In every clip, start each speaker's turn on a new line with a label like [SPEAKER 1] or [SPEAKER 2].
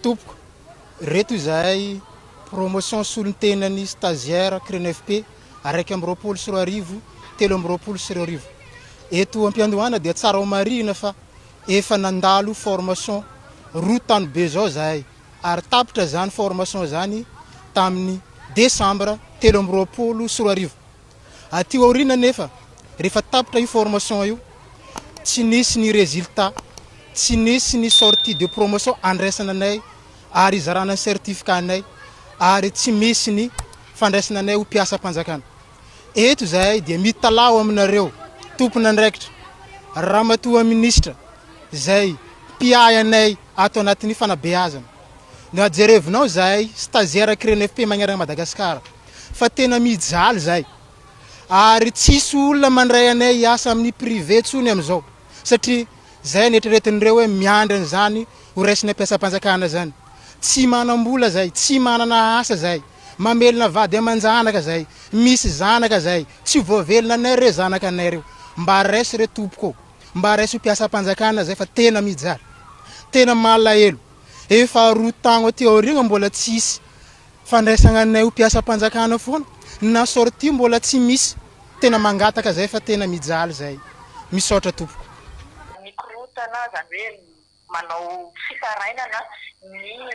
[SPEAKER 1] Tompoko, reto izay promotion solon-tenan'ny stagiaire CRENFP araiky amby roapolo sy roa arivo, telo amby roapolo sy roa arivo. Eto am-piandohana dia tsara ho marina fa efa nandalo formation roa tany be zao zahay ary tapitra zany formation zany tamin'ny décembre telo amby roapolo sy roa arivo. Aty aoriana nefa rehefa tapitra io formation io tsy nisy ny résultat, tsy nisy ny sortie de promotion andraisana anay ary izarana certificat anay ary tsy misy ny fandraisana anay ho mpiasam-panjakana. Eto zahay dia mitalao aminareo tompona andraikitra ramatoa ministra zay mpiay anay ato anatin'ny fanabeazana. No jerevinao zahay stagiaire CRENFP magnerana Madagasikara fa tena mijaly zahay ary tsisy olona mandray anay hiasa amin'ny privé tsony amizao satria zay netreretin'ireo hoe miandry zany ho raisina mpiasam-panjakana zany. Tsy manam-bola zay, tsy manana asa zay, mamelona vady aman-janaka zay, misy zanaka zay, tsy voavelona anay re zanaka anay reo. Mba raisy re tompoko, mba raisy mpiasam-panjakana zay fa tena mijaly, tena malahelo. Efa roa tagno aty aoriana mbola tsisy fandraisana anay ho mpiasam-panjakana foana, na sortie mbola tsy misy. Tena mangataka zay fa tena mijaly zay. Misaotra tompoko.
[SPEAKER 2] Mikorotana zany hoe manao fitarainana ny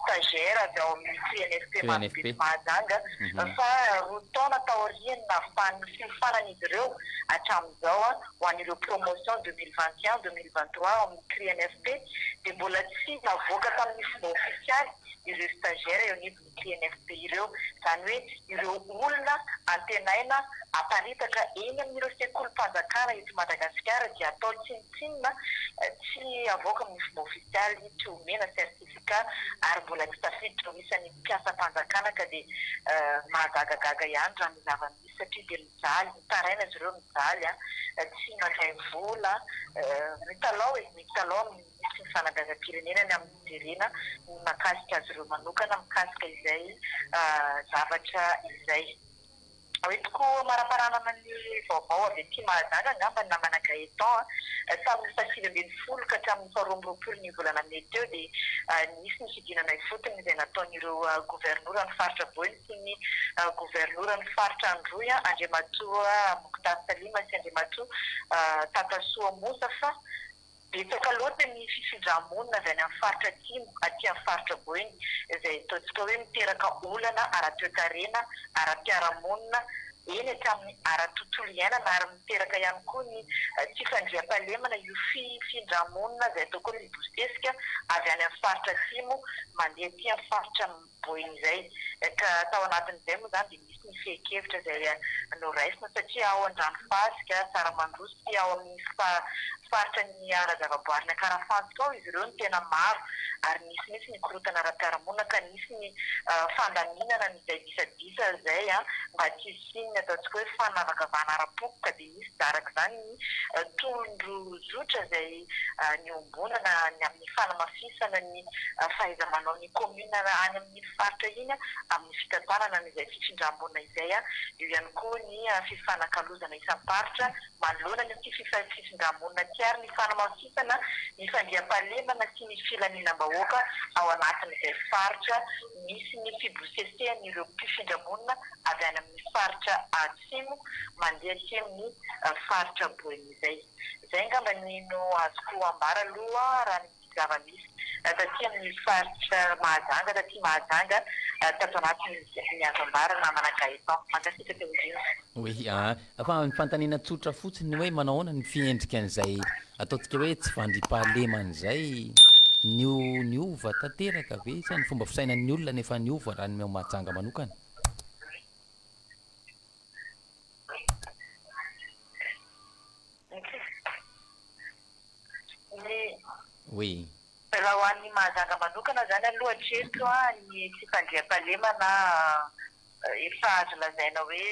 [SPEAKER 2] stagiaire avy ao amin'ny CNFP Marobe Mahajanga fa roa taona taoriana fifanan'izy ireo hatramin'izao ho an'ireo promotion 2021-2023 amin'ny CNFP dia mbola tsy navoaka tamin'ny fomba ofisialy ireo stagiaire eo anivon'ny CNFP ireo, zany hoe ireo olona antenaina aparitaka eny amin'ireo sekolim-panjakana eto Madagasikara dia atao tsinitsinina tsy avoaka amin'ny fomba ofisialy tsy omena certificat ary mbola tsy tafiditra ho isan'ny mpiasam-panjakana ka dia mahagagagaga ihany raha ny zava-misy satria dia mijaly, mitaraina azy ireo mijaly tsy mandray vola mitalao misy ny fanabezam-pirenenany amin'ny jerena mahakasika azy ireo manokana mikasika izay zavatra izay. Hoentiko maraparanana ny vaovao avy aty Mahajanga angamba na Managaetan tamin'ny fasily ambin'ny folo ka hatramin'ny faharoa amby roapolo ny volana May teo dia nisy ny fidinana fotony izay nataon'ireo gouvernoura ny faritra Boiny sy ny gouvernoura ny faritra Androy Andriamatoa Moktar Salima sy Andriamatoa Tatasoa Mosa fa betsaka loatra ny fifindra-monina izay amin'ny faritra Atsimo aty amin'ny faritra Boiny izay ataontsika hoe miteraka olana ara-toekarena ara-piarahamonina eny hatramin'ny ara-tontolo iainana ary miteraka ihany koa ny tsy fandriam-pahalemana io fifindra-monina izay atao koa mibosesika avy any amin'ny faritra Atsimo mandeha aty amin'ny faritra Boiny izay ka tao anatin'izay moa zany dia misy ny fehi-kevitra izay noraisina satria ao an-dranomasika Saramandrosy ao amin'ny faritra ny ara-zavaboary ny Karafantsika ao izy ireo ny tena maro ary nisy ny korotana ara-piarahamonina ka nisy ny fandaminana izay disadisa izay mba tsy hisinina ataontsika hoe fanavakavahana ara-pokoka dia nisy daraka zany ny tondro zotra izay niombonana ny amin'ny fanamafisana ny fahaiza-manao ny commune any amin'ny faritra iny amin'ny fitantanana n'izay fifindra-monina izay eo ihany koa ny fifanakalozana isam-paritra manoloana ny fifindra-monina tiary ny fanamafisana ny fandriam-pahalemana sy ny filaminam-bahoaka ao anatin'izay faritra misy ny fibosesehanyireo mpifindra-monina avy any amin'ny faritra Atsimo mandeha aty amin'ny faritra Boiny izay. Izay angamba no azoko ambara aloha raha ny zava-misy taty amin'ny faritra Mahajanga taty Mahajanga tato anatin'ny azam-bara na Managaetan mankasika teo izy.
[SPEAKER 3] Oui, fa ny fantanina tsotra fotsiny hoe manao ahoana ny fiendrika an'izay ataontsika hoe tsy fandriam-pahalemana niova tanteraka ve sa ny fomba fisainan'ny olona nefa niova raha ny Mahajanga manokana? Oui.
[SPEAKER 2] Raha ho an'ny Mahajanga manokana zany aloha hatreto ny tsy fandriam-pahalemana efa azo lazaina hoe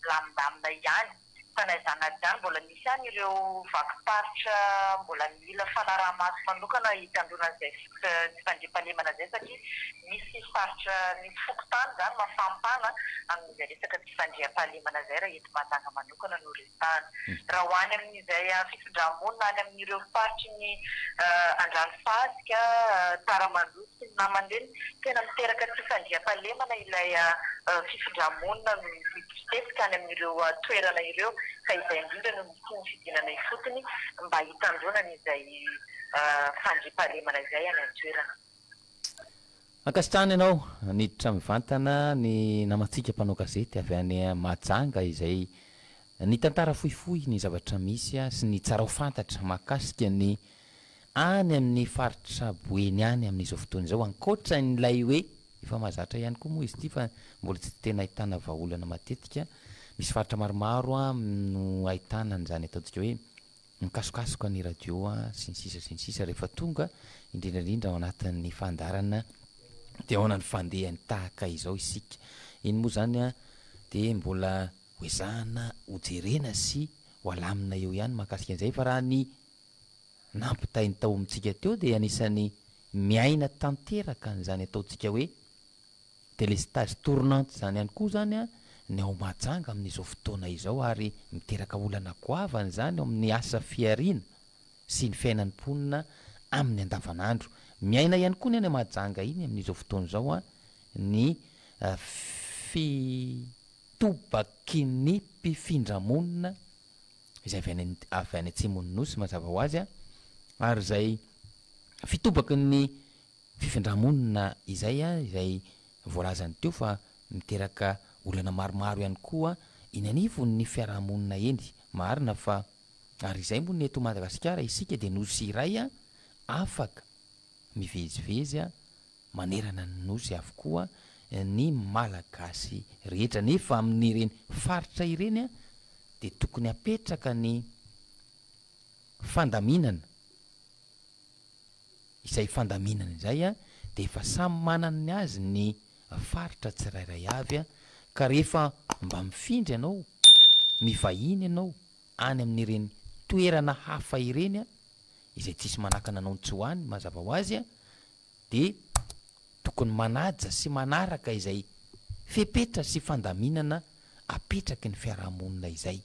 [SPEAKER 2] milamindamina ihany fanaizana zany mbola misy any ireo vakiparitra mbola mila fanaraha-maso manokana hitandronan'izay tsy fandriampahalemana zay satria misy faritra misy fokotany zany mafampana amin'izay resaka tsy fandriampahalemana zay raha eto Mahajanga manokana no resahana raha ho any amin'izay fifindra-monina any amin'ireo faritry ny Andranomafika Taramandroa sy ny namany reny tena miteraka tsy fandriampahalemana ilay fifindra-monina no mitetika any amin'ireo toerana ireo ka izay indrindra no misy ny fidinana ifotony mba hitandronana izay fandriampahalemana izay any an-toerana.
[SPEAKER 3] Ankasitrahana ianao niditra mivantana ny namantsika mpanao gazety avy any Mahajanga izay ny tantara fohifohy ny zavatra misy sy ny tsara ho fantatra mahakasika ny any amin'ny faritra Boeny any amin'izao fotoana izao ankoatra n'ilay hoe efa mahazatra ihany koa moa izy ity fa mbola tsy tena ahitana vahaolana matetika misy faritra maromaro no ahitana an'izany ataontsika hoe mikasokasoka ny radio sy ny sisa rehefa tonga indrindrandrindra ao anatin'ny fandarana dia ao anany fandehan'ny tahaka izao isika iny moa zany dia mbola hoezahana hojerena sy ho alamina eo ihany mahakasika an'izay fa raha ny nampitainy tao amintsika teo dia anisany miaina tanteraka an'izany ataontsika hoe telestage tournante zany ihany koa zany ny ao Mahajanga amin'izao fotoana izao ary miteraka olana goavana zany ao amin'ny asa fiariana sy ny fiainan'ny mponina amin'ny andavanandro miaina ihany koa ny any Mahajanga iny amin'izao fotoana izao ny fitobaky ny mpifindra-monina izay avy any Atsimon'ny Nosy mazava ho azy ary izay fitobaky ny fifindra-monina izay voalazany teo fa miteraka olana maromaro ihany koa iny anivon'ny fiarahamonina eny marina fa ary izay moa ny eto Madagasikara isika dia nosy iray afaka mivezivezy manerana ny nosy avokoa ny malagasy rehetra nefa amin'ireny faritra ireny dia tokony apetraka ny fandaminana izay fandaminana izay dia efa samy manany azy ny faritra tsirairay avy ka rehefa mba mifindra ianao mivahiny ianao any amin'ireny toerana hafa ireny izay tsisy manakana anao tsy hoany mazava ho azy dia tokony manaja sy manaraka izay fepetra sy fandaminana apetraky ny fiarahamonina izay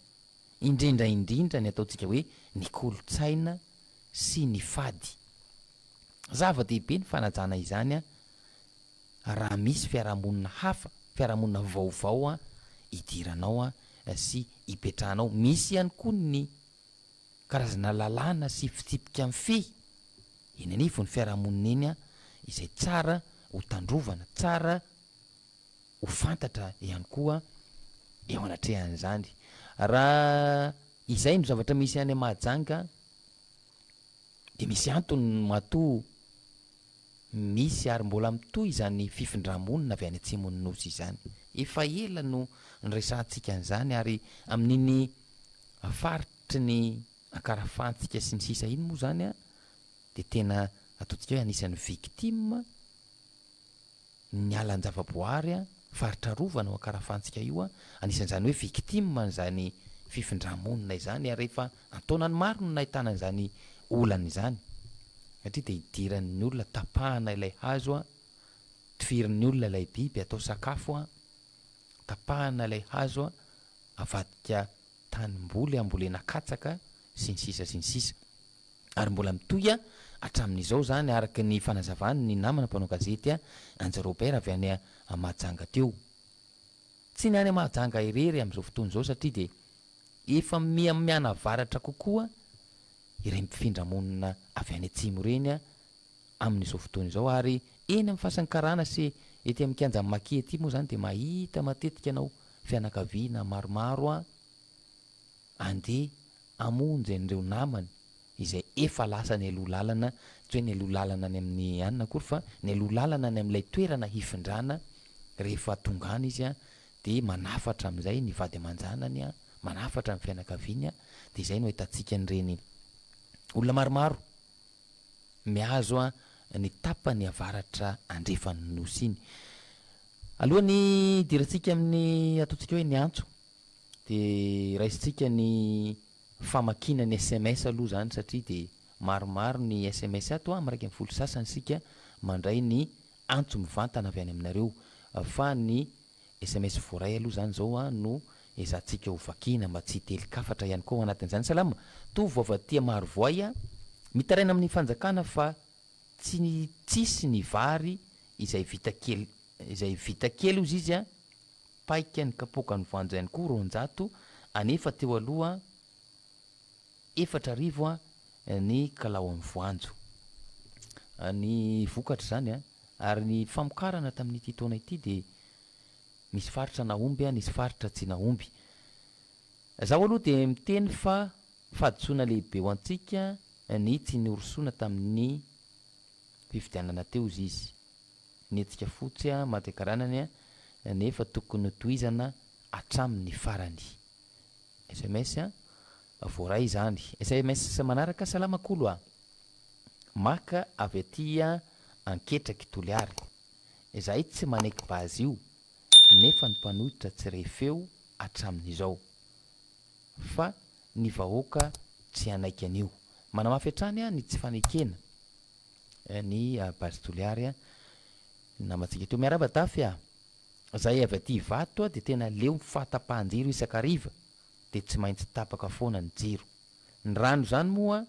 [SPEAKER 3] indrindra ny ataontsika hoe ny kolotsaina sy ny fady zava-dehibe ny fanajana izany raha misy fiarahamonina hafa fiarahamonina vaovao idiranao sy ipetrahanao misy ihany koa ny karazana lalàna sy fitsipika amin'ny fe eny anivony fiarahamonina eny izay tsara ho tandrovana tsara ho fantatra ihany koa eo anatrehan'izany raha izay no zavatra misy any Mahajanga dia misy antony matoa misy ary mbola mitoy izany fifindra-monina avy any Atsimon'ny Nosy izany efa ela no nyresantsika an'izany ary amin'iny faritry ny Akarafantsika sy ny sisa iny moa zany dia tena ataontsika hoe anisan'ny victime ny alan-javaboary faritra rova no Akarafantsika io anisan'izany hoe victime n'izany fifindra-monina izany ary rehefa antaonany maro no nahitana an'izany olana izany satria dia hidiran'ny olona tapahana ilay hazo tifirin'ny olona ilay biby atao sakafo tapahana ilay hazo avadika tanimboly ambolena katsaka sy ny sisa ary mbola mitoy hatramin'izao zany araka ny fanazavany ny namana mpanao gazety Anja Robert avy any Mahajanga teo tsy ny any Mahajanga irery amin'izao fotoana izao satria dia efa miana varatra kokoa ireny mpifindra-monina avy any atsimo ireny amin'izao fotoana izao ary eny amin'ny fasankarana sy ety amin'ny kianja Maki ety moa zany dia mahita matetika ianao fianakaviana maromaro andeha amonjy an'ireo namany izay efa lasa ny aloha lalana tsy hoe ny aloha lalana ny amin'ny anina akory fa ny aloha lalana ny amin'ilay toerana hifindrana rehefa tongana izy dia manafatra amin'izay ny vady aman-janany manafatra amin'ny fianakaviany dia izay no hitantsika an'ireny olona maromaro mihazo ny tapany avaratra andrefan'ny nosy iny alohan'ny dirantsika amin'ny ataontsika hoe ny antso de raisitsika ny famakina ny SMS aloha zany satria de maromaro ny SMS ato maraiky amin'ny folo sasany sika mandray ny antso mivantana avy any aminareo fa ny SMS voaray aloha zany zao no ezatsika ho vakina mba tsy telikafatra ihany koa anatin'izany salama to voavatia maro voay mitaraina amin'ny fanjakana fa tsy tsisy ny vary izay vita kely ozy izy paika ny kapoka ny voanjo ihany koa ronjato anefa teo aloha 4,000 ny kalao amin'ny voanjo ny vokatra zany ary ny famokarana tamin'ity taona ity de misy faritra naomby nisy faritra tsy naomby zaho aloha de miteny fa fahadisoana lehibe ho antsika ny tsy niorosona tamin'ny fifidianana teo izy ny etsika fotsy matekaranany nefa tokony toizana atramin'ny farany SMS voaray zany SMS manaraka salamakolo maka avy aty anketraky toliary izay tsy manaiky bazy io nefa ny mpanohitra tsy refeo atramin'izao fa ny vahoaka tsy anaiky anio manamafy hatrany ny tsy fanekena ny bazy toliary namatsika teo miaraba dafy zay avy aty vato de tena leo mifatapahanjiro isakariva de tsy maintsy tapaka foana ny jiro ny rano zany moa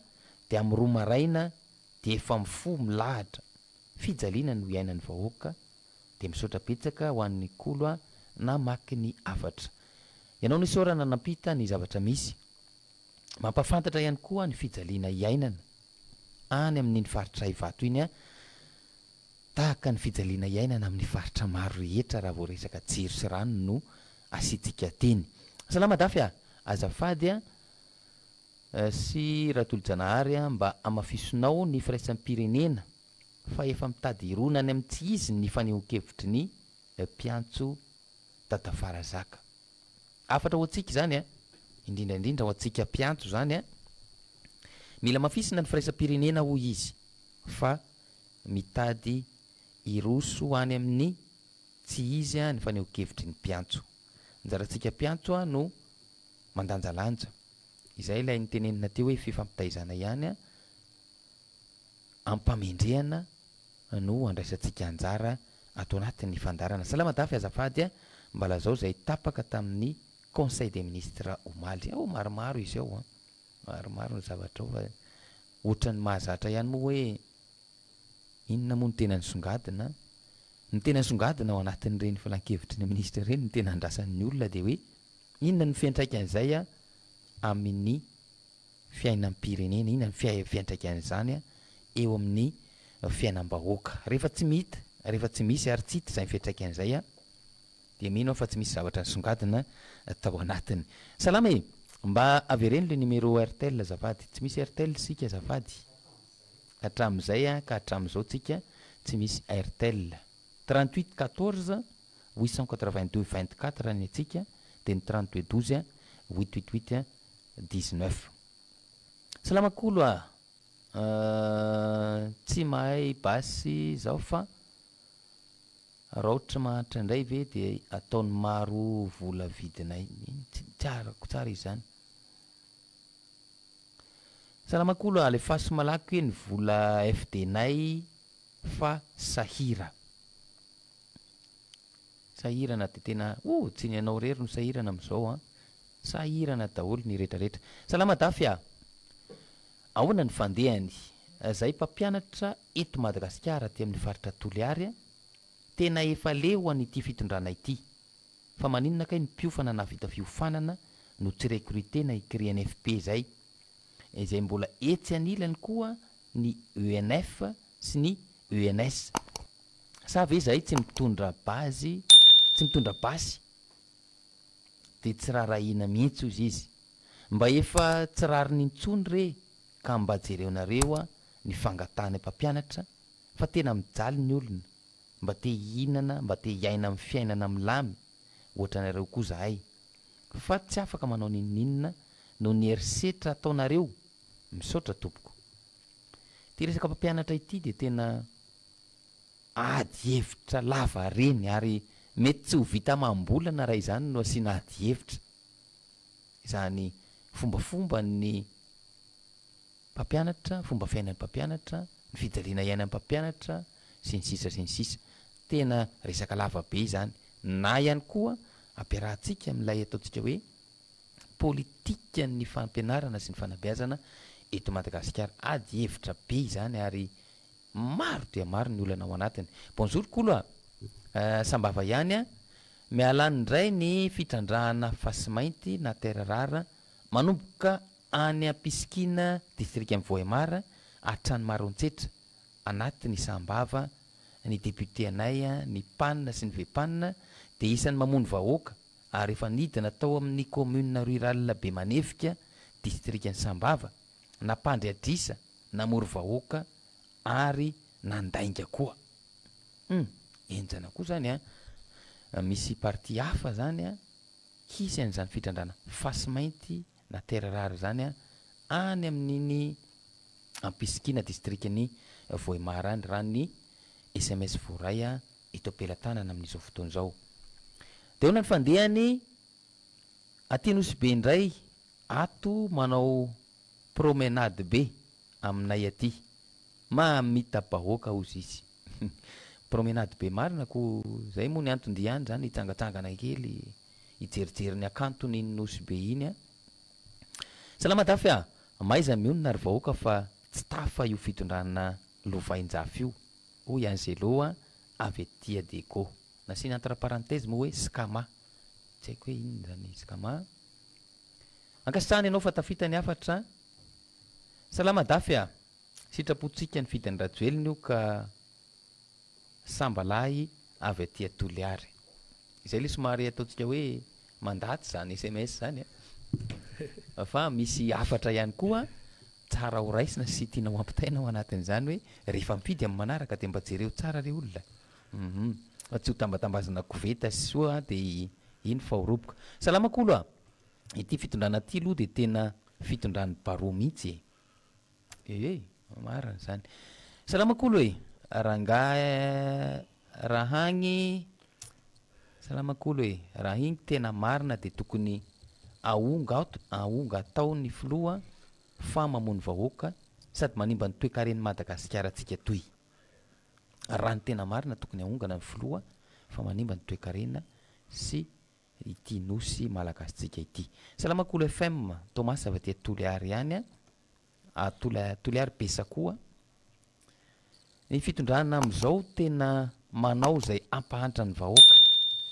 [SPEAKER 3] de amin'ny roa maraina de efa mifo milahatra fijaliana no iainany vahoaka de misaotra betsaka ho an'ny kolo na maky ny afatra ianao nisy orana nampita ny zavatra misy mampafantatra ihany koa ny fijaliana iainana any amin'iny faritra ivato iny tahaka ny fijaliana iainana amin'ny faritra maro rehetra raha voaresaka jiro sy rano no asitsika teny salama dafy azafady sy ratolo-janahary mba amafisonao ny firaisampirenena fa efa mitady ironany amin'ny tsy izy ny fanehonkevitry ny mpiantso dadafara zaka afatra ho atsika zany indrindraindrindra ho atsika mpiantso zany mila mafisina ny firaisam-pirenena ho izy fa mitady iroso any amin'ny tsy izy ny fanehonkevitry ny mpiantso njarantsika mpiantso no mandanjalanja izay ilay nitenenina teo hoe fifampitaizana ihany ampamendrehana no andraisantsika anjara atao anatin'ny fandarana salama dafy azafady mbala zao zay tapaka tamin'ny conseil des ministres omaly maromaro izy ao maromaro ny zavatra ao fa ohatran'ny mahazatra ihany moa hoe inona moa ny tenany songadina ny tenany songadina ao anatin'ireny filan-kevitry ny ministra ireny ny tena andrasan'ny olona de hoe inona ny fiantraikan'izay amin'ny fiainam-pirenena inona ny fiantraikan'izany eo amin'ny fiainam-bahoaka rehefa tsy mita rehefa tsy misy ary tsy hita zay fiantraikan'izay de mino fa tsy misy zavatra ny songadina tao anatiny salama mba avereny le numéro RTL azafady tsy misy RTL sika azafady hatram'izay ka hatram'izao tsika tsy misy RTL 38 14 882 24 ny atsika de ny 32 12 888 19 salamakolo tsy mahay basy zao fa raha ohatra mahantra indray ve de ataony maro vola vidinay tsarako tsara izany salamakolo ale faso malako hoe ny vola FD-nay fa sahirana de tena tsy ny anao rery no sahirana am'izao sahirana daholo ny rehetrarehetra salama dafy ahoana ny fandehany zay mpampianatra eto Madagasikara ty amin'ny faritra Toliary tena efa leo an'ity fitondrana ity fa maninona kay ny mpiofana na vita fiofanana no tsy recruté na icri NFP zay izay mbola etsy anilany koa ny ENF sy ny ENS sa ve zay tsy mitondra basy de tsy rarahina mihitsy izy mba efa tsy rariny intsony re ka mba jereonareo ny fangatahany mpampianatra fa tena mijaly ny olona mba te hihinana mba te hiaina amin'ny fiainana milamy ohatra nareo koa zahay fa tsy afaka manao ninninna no ny erisetra ataonareo misaotra tompoko ty resaka mpampianatra ity de tena ady hevitra lava reny ary mety tsy ho vita mambolana raha izany no asiana ady hevitra zany fombafomba ny mpampianatra, fomba fiainan'ny mpampianatra, ny fijaliana iainan'ny mpampianatra sy ny sisa sy ny sisa. Tena resaka lava be zany. Na ihany koa ampiarahantsika amin'ilay ataontsika hoe politika ny fampianarana sy ny fanabeazana eto Madagasikara. Ady hevitra be zany ary maro dia maro ny olana ao anatiny. Bonjour kolo sambava ihany a mialany indray ny fitrandrahana fasimainty na terra rara manomboka any Ampisikina district amin'ny Vohemara hatrany Maroantsetra anatiny sambava ny député anay ny panina sy ny vepanina dia isan'ny mamono vahoaka ary efa nidina tao amin'ny commune rurale be manefika district ny Sambava napandry adrisa namory vahoaka ary nandainga koa enjana koa zany misy parti hafa zany hisy an'izany fitrandrana fasimainty na terra rara zany any amin'iny Ampisikina district ny Vohemara any raha ny SMS voray ito ampelantanana amin'izao fotoana zao. Dia ona ny fandehany aty Nosy be indray ato manao promenade be aminay aty mamita bahoaka ozy izy promenade be marina ko zay moa ny antondihany zany hitsangatsangana kely hijerijery ny akantony Nosy be iny salama dafy maiza mionona ary vahoaka fa tsy tafa io fitondrana lovainjafy io hoy Angelo avy aty Adeko nasina entre parenthèse moa hoe skama tsy haiko hoe inona zany skama ankasitrahany ianao fa tafitany afatra salama dafy sitrapotsika ny fidany rajoeliny io ka sambalahy avy aty Toliary izay le somary ataontsika hoe mandaty zany SMS zany fa misy afatra ihany koa tsara ho raisina sy tiana ho ampitaina ao anatin'izany hoe rehefa mpidy amin'ny manaraka dia mba jereo tsara re olona tsy ho tambatambazana koveta sy soa dia iny fa horoboka salama kolo ity fitondrana ty aloha dia tena fitondrany baro mihitsy marina zany salama kolo raha agny salama kolo raha igny tena marina dia tokony aonga atao ny filoha fa mamono vahoaka sady manimba ny toe-karen'ny Madagasikara atsika toy raha ny tena marina tokony aongana ny filoha fa manimba ny toe-karena sy ity Nosy malagasitsika ity salama kolo FM Thomas avy aty Toliary ihany Toliary Besakoa ny fitondrana amin'izao tena manao zay ampahantra ny vahoaka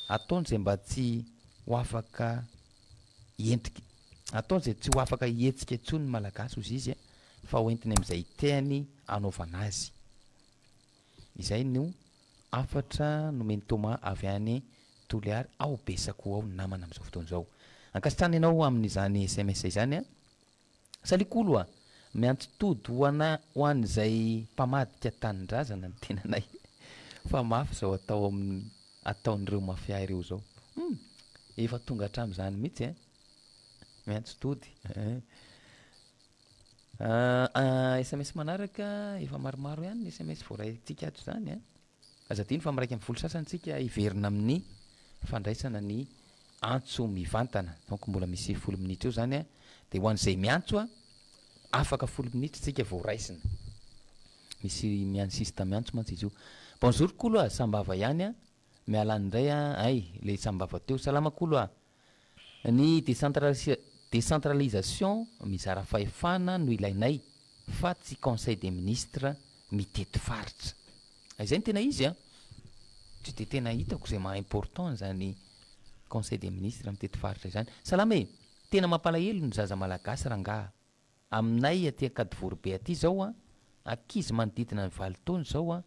[SPEAKER 3] ataony zay mba tsy ho afaka endrika ataony zay tsy ho afaka hetsika intsony ny malagasy ozy izy fa hoentiny amin'izay teany anaovana azy izay no afatra nomeny Thomas avy any Toliary ao Besakoa ao namana amin'izao fotoana izao ankasitrany ianao amin'izany SMS izany salikolo miantso tody ho an'izay mpamadika tanindrazana ny tenanay fa mafy zao ataon'ireo mafia ireo zao efa tonga hatramin'izany mihitsy miantso tody SMS manaraka efa maromaro ihany ny SMS voaraitsika ato zany azadiny fa miraika amin'ny folo sasantsika hiverina amin'ny fandraisana ny antso mivantana donc mbola misy 10 minitra eo zany dia ho an'izay miantso afaka 10 minitra tsika voaraisina misy miansista miantso mantsy izy io bonjour kolo sambava ihany mialany indray ay le sambava teo salama kolo ny décentralisation mizara fahefana no ilainay fa tsy conseil des ministres mitety faritra izay ny tena izy tsy dia tena hitako zay maimportant zany conseil des ministres mitety faritra izany salama tena mampalahelo ny zaza malagasy rangaha aminay aty Akadivory be aty zao akizy manodidina ny 20 taona zao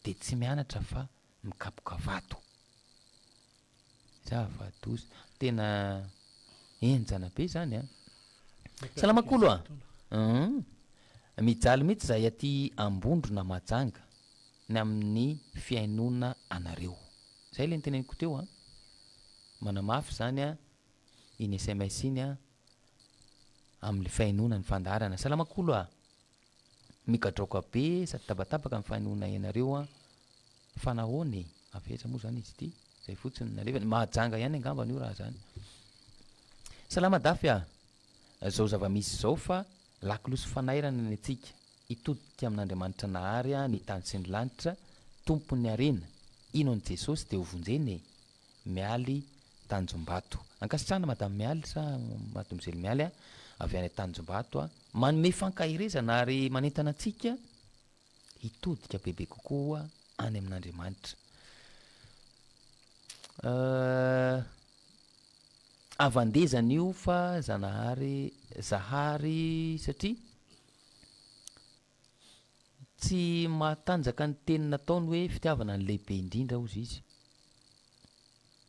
[SPEAKER 3] dia tsy mianatra fa mikapoka vato zavadozy tena enjana be zany salama kolo mijaly mihitsy zay aty Ambondrona Majanga ny amin'ny fiainona anareo zay le nyteneniko teo manamafy zany iny SMS iny amin'ny fiainona ny fandarana salama kolo mikadraoka be sady tabatabaka amin'ny fiainona ianareo fa nahoany aveza moa zany izy ity zay fotsiny nalevany mahajanga ihany angambany io raha zany salama dafy zao zava-misy zao fa lakolosy fanairana ny atsika itodika amin'Andriamanitra nahary ny tany sy ny lanitra tompony arena ino an' Jesosy dia hovonjeny mialy Tanjombato. Ankasitrahana madame Mialy sa mademoiselle Mialy avy any Tanjombato manome fankahirezana ary manentana antsika hitodika bebe kokoa any amin'Andriamanitra. Avandezana io fa zahary satria tsy matanjaka ny teny nataony hoe fitiavana ny lehibe indrindra ozy izy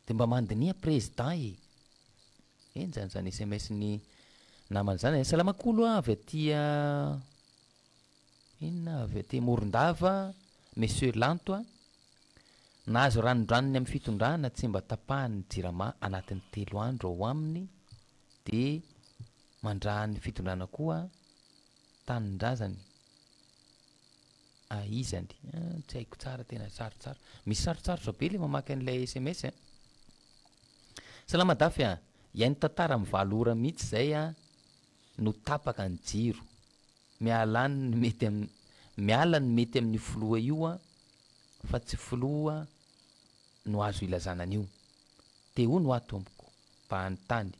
[SPEAKER 3] dia mba mandinia président eny zany SMS ny namana zany. Salamakolo avy aty inona avy aty Morondava monsieur Lanto nahazo ranondranony amin'ny fitondrana tsy mba tapahany jirama anatin'ny 3 andro ao aminy dia mandrany fitondrana koa tanindrazany izany tsy haiko tsara tena sarotsara misy sarotsarotra be le mamaky an'ilay SMS salama dafy iainy tantara mivalo ora mihitsy zay no tapaka ny jiro miala ny mety amin'ny foloa io fa tsy foloa no azo ilazana an'io te ho no ato amiko mba anytany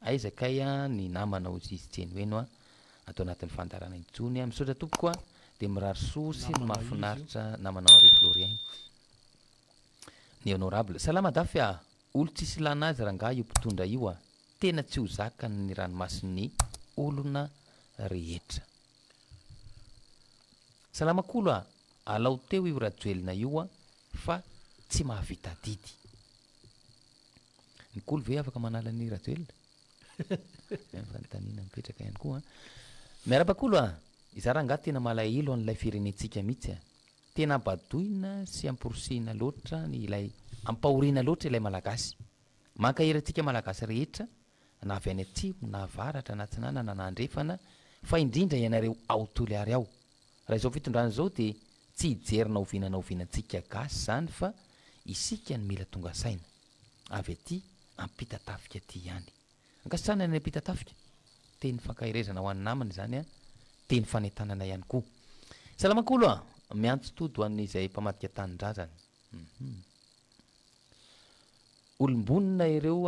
[SPEAKER 3] aizakay ny namana ozy izy tseny hoe no atao anatin'ny fandarana intsony misaotra tompoko dia mirarisoa sy ny mahafinaritra namanao Henri Florien ny honorable salama dafy olo tsisy lana azy rangaha io mpitondra io tena tsy ho zaka ny ranomasin'ny olona rehetra. Salamakolo alao teo io rajoelina io fa tsy mahavita didy ny kolo ve afaka manala ny rajoelina fanontaniana mipetraka ihany koa miarabakolo iza rangaha tena malahelo an'ilay firenentsika mihitsy tena badoina sy amporosina loatra ny ilay ampahoriana loatra ilay malagasy mankahirantsika malagasy rehetra na avy any atsimo na avaratra na tsinana na nandrefana fa indrindra ianareo aotolyary ao raha izao fitondrana zao dia tsy hijerina ovinantsika gasy zany fa isika ny mila tonga saina avy aty ampita tafika aty ihany ankasitrana ny ampita tafika teny fankahirezana ho an'ny namany zany teny fanentanana ihany koa salamakolo miantso todo an'izay mpamadika tanindrazany olombonina ireo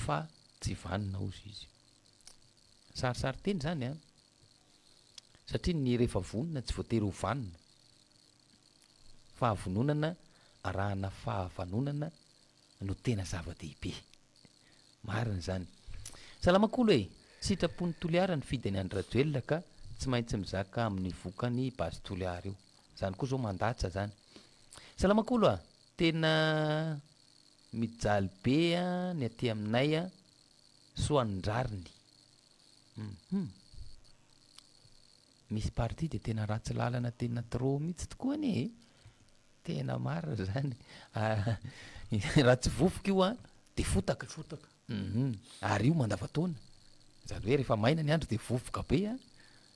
[SPEAKER 3] fa tsy vanina ozy izy sarisary teny zany satria ny rehefa vonina tsy voatery ho vanina fahavononana arahana fahavanonana no tena zava-dehibe marina zany salamakolo sitrapony toliara ny fidiny andrajoelona ka tsy maintsy mizaka amin'ny vokany basy toliara io zany koa zao mandatsa zany salamakolo tena mijaly be ny aty aminay soanondrariny misy parti dia tena ratsy lalana tena tro mihitsy tokoa any tena marina zany ratsy vofoka io dia fotaka ary io mandavataona zany hoe rehefa maina ny andro dia vofoka be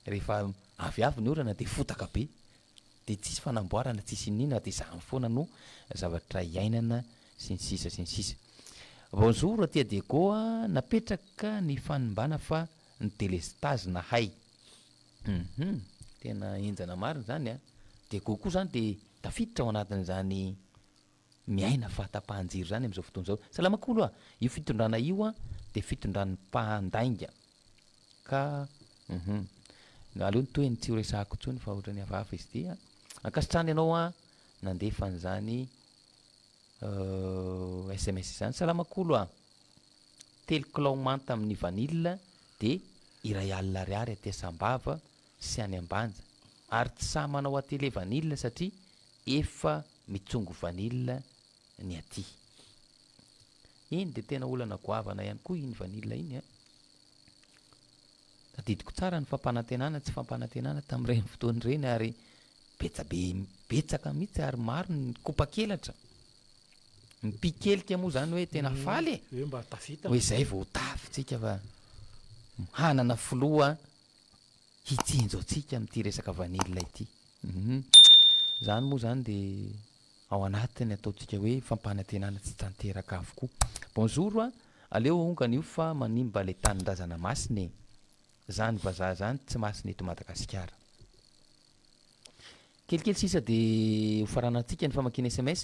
[SPEAKER 3] rehefa avy ny orana dia fotaka be dia tsisy fanamboarana tsisy nina dia zany foana no zavatra iainana sy ny sisa bonjour aty Adego napetraka ny fanimbana fa ny délestage na hay tena enjana marina zany dia kokoa zany dia tafiditra ao anatin'izany miaina fahatapahan-jiro zany amin'izao fotoana zao salamakolo io fitondrana io dia fitondran'ny mpandainga ka aleo ny toeny tsy ho resahako tsony fa ohatrany hafahafa izy dia ankasitrany ianao nandefa n'izany SMS zany salamakolo telo kilao manta amin'ny vanille dia iray alina ariary atesam-bava sy any ambanja ary tsy sa manao atele vanille satria efa mitsongo vanille ny aty iny dia tena olana goavana ihany koa iny vanille iny tadidiko tsara ny fampanantenana tsy fampanantenana tamin'ireny fotoany ireny ary betsaka mihitsy ary maro ny kopa-kelatra mipikelika moa zany hoe tena faly hoe zay vao tafitsika fa hanana filoa hitsinjo atsika amin'ity resaka vanille ity zany moa zany dia ao anatiny ataontsika hoe fampanantenana tsy tanteraka avokoa bonjour aleo onkany io fa manimba le tanindrazana masiny zany vazaha zany tsy masiny eto Madagasikara. Kelikely sisa de hofaranantsika ny famakina SMS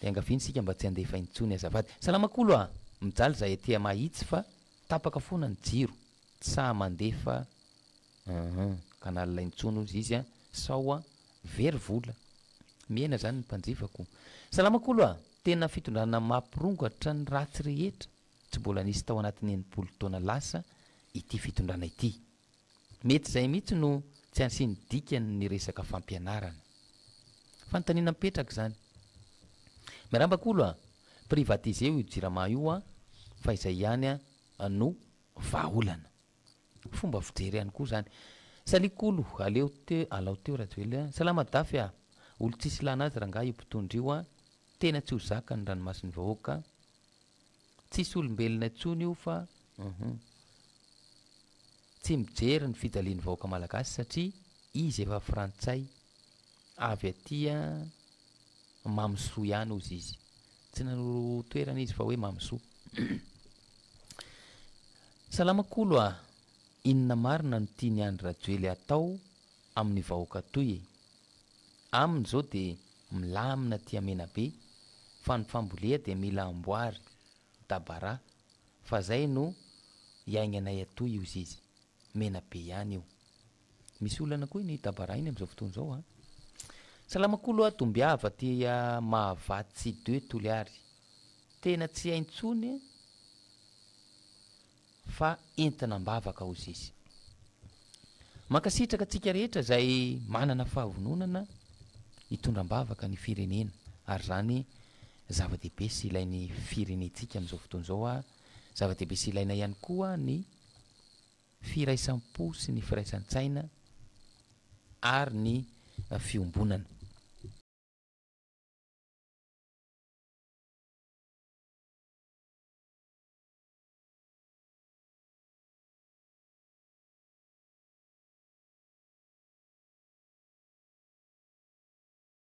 [SPEAKER 3] de angaviny sika mba tsy andefa intsony azavady. Salamakolo mijaly zay aty mahitsy fa tapaka foana ny jiro sa mandefa kanal intsony izy sao very vola miena zany ny mpanjifako. Salamakolo tena fitondrana mampirongatra ny ratsy rehetra tsy mbola nisy tao anatin'ny enimpolo taona lasa ity fitondrana ity. Mety zay mihitsy no tsy ansiny dikany ny resaka fampianarana. Fanontaniana mipetraka zany. Miarambakolo privatiser io jirama io fa izay ihany no vaolana. Fomba fijery ihany koa zany. Salikolo aleo teo rajoely salama dafy olo tsisy lanazy rangaha io mpitondra io tena tsy ho zaka ny ranomasin'ny vahoaka. Tsisy olombelona intsony io fa tsy mijery ny fijalian'ny vahoaka malagasy satria izy efa frantsay avy aty mamsoa ihany ozy izy. Tsy nanoro toerana izy fa hoe mamsoa. Salamakolo inona marina no tiany Andry Rajoely atao amin'ny vahoaka toy? Aminy zao de milamina tia mena be fa ny fambolea de mila amboary dabara fa zay no iainganay atoy io izy mena be ihany io. Misy olana koa ny dabara iny am'izao fotoana zao Salamakolo tombiava tia mahavatsy 2 toliary tena tsy haintsony fa entina mbavaka ozy izy. Makasitraka tsika rehetra zay manana fahavononana hitondram-bavaka ny firenena ary zany zava-dehibe sy ilain'ny firenetsika am'izao fotoana zao zava-dehibe sy ilaina ihany koa ny firaisampo sy ny firaisan-tsaina ary ny fiombonana.